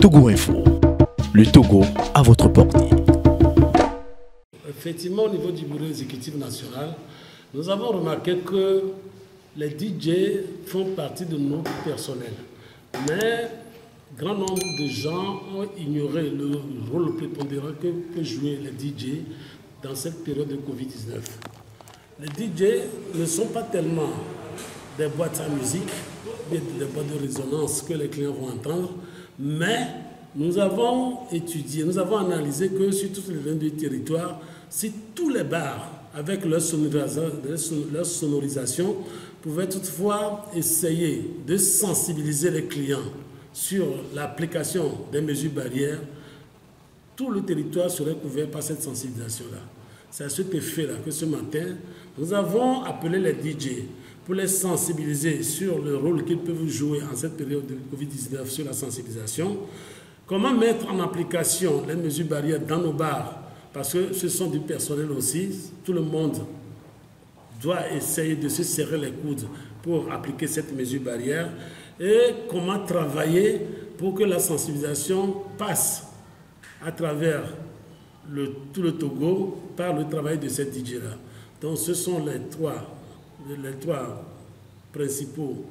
Togo Info. Le Togo à votre portée. Effectivement, au niveau du bureau exécutif national, nous avons remarqué que les DJ font partie de notre personnel. Mais grand nombre de gens ont ignoré le rôle prépondérant que peut jouer les DJ dans cette période de Covid-19. Les DJ ne sont pas tellement des boîtes à musique, des boîtes de résonance que les clients vont entendre, mais nous avons étudié, nous avons analysé que sur toutes les lignes du territoire, si tous les bars, avec leur sonorisation, pouvaient toutefois essayer de sensibiliser les clients sur l'application des mesures barrières, tout le territoire serait couvert par cette sensibilisation-là. C'est à cet effet-là que ce matin, nous avons appelé les DJ pour les sensibiliser sur le rôle qu'ils peuvent jouer en cette période de Covid-19 sur la sensibilisation. Comment mettre en application les mesures barrières dans nos bars, parce que ce sont du personnel aussi, tout le monde doit essayer de se serrer les coudes pour appliquer cette mesure barrière, et comment travailler pour que la sensibilisation passe à travers tout le Togo par le travail de ces DJ-là. Donc ce sont les trois principaux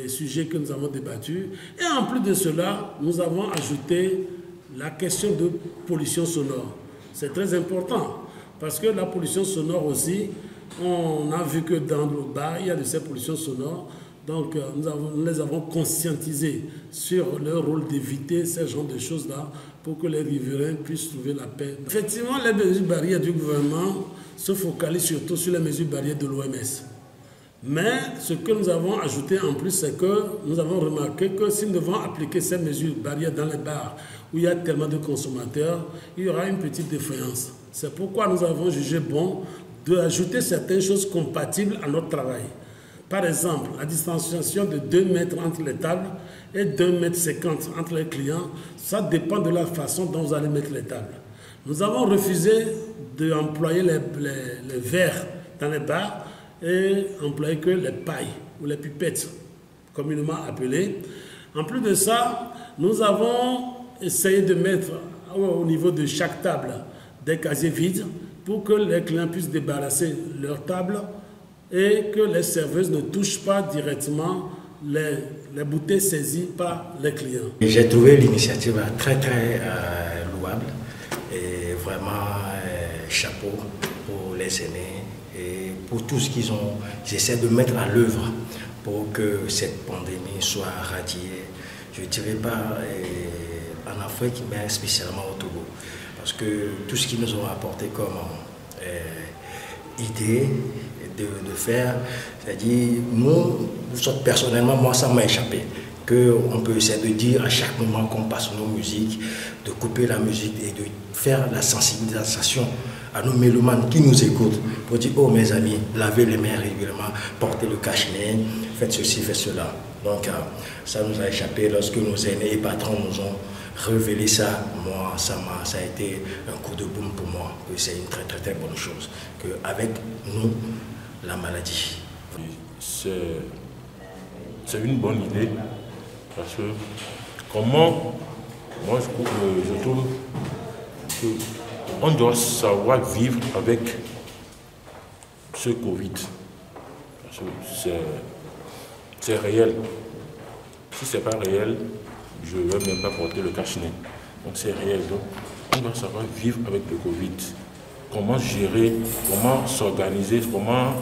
sujets que nous avons débattus. Et en plus de cela, nous avons ajouté la question de pollution sonore. C'est très important parce que la pollution sonore aussi, on a vu que dans le bar, il y a de ces pollutions sonores. Donc nous les avons conscientisés sur leur rôle d'éviter ce genre de choses-là pour que les riverains puissent trouver la paix. Effectivement, les mesures barrières du gouvernement se focalisent surtout sur les mesures barrières de l'OMS. Mais ce que nous avons ajouté en plus, c'est que nous avons remarqué que si nous devons appliquer ces mesures barrières dans les bars où il y a tellement de consommateurs, il y aura une petite défaillance. C'est pourquoi nous avons jugé bon d'ajouter certaines choses compatibles à notre travail. Par exemple, la distanciation de 2 mètres entre les tables et 2,50 mètres entre les clients, ça dépend de la façon dont vous allez mettre les tables. Nous avons refusé d'employer les verres dans les bars et employer que les pailles ou les pipettes, communément appelées. En plus de ça, nous avons essayé de mettre au niveau de chaque table des casiers vides pour que les clients puissent débarrasser leur table et que les serveuses ne touchent pas directement les bouteilles saisies par les clients. J'ai trouvé l'initiative très louable et vraiment chapeau pour les aînés et pour tout ce qu'ils essaient de mettre à l'œuvre pour que cette pandémie soit radiée. Je ne dirais pas en Afrique, mais spécialement au Togo. Parce que tout ce qu'ils nous ont apporté comme idée de faire, c'est-à-dire, nous, personnellement, moi, ça m'a échappé. Qu'on peut essayer de dire à chaque moment qu'on passe nos musiques, de couper la musique et de faire la sensibilisation à nos mélomanes qui nous écoutent pour dire, oh mes amis, lavez les mains régulièrement, portez le cache-nez, faites ceci, faites cela. Donc ça nous a échappé lorsque nos aînés et patrons nous ont révélé ça. Moi, ça a été un coup de boom pour moi. C'est une très bonne chose qu'avec nous, la maladie. C'est une bonne idée parce que comment, moi je trouve qu'on doit savoir vivre avec ce Covid. Parce que c'est réel. Si ce n'est pas réel, je ne vais même pas porter le cache-nez. Donc c'est réel. Donc on doit savoir vivre avec le Covid. Comment gérer, comment s'organiser, comment...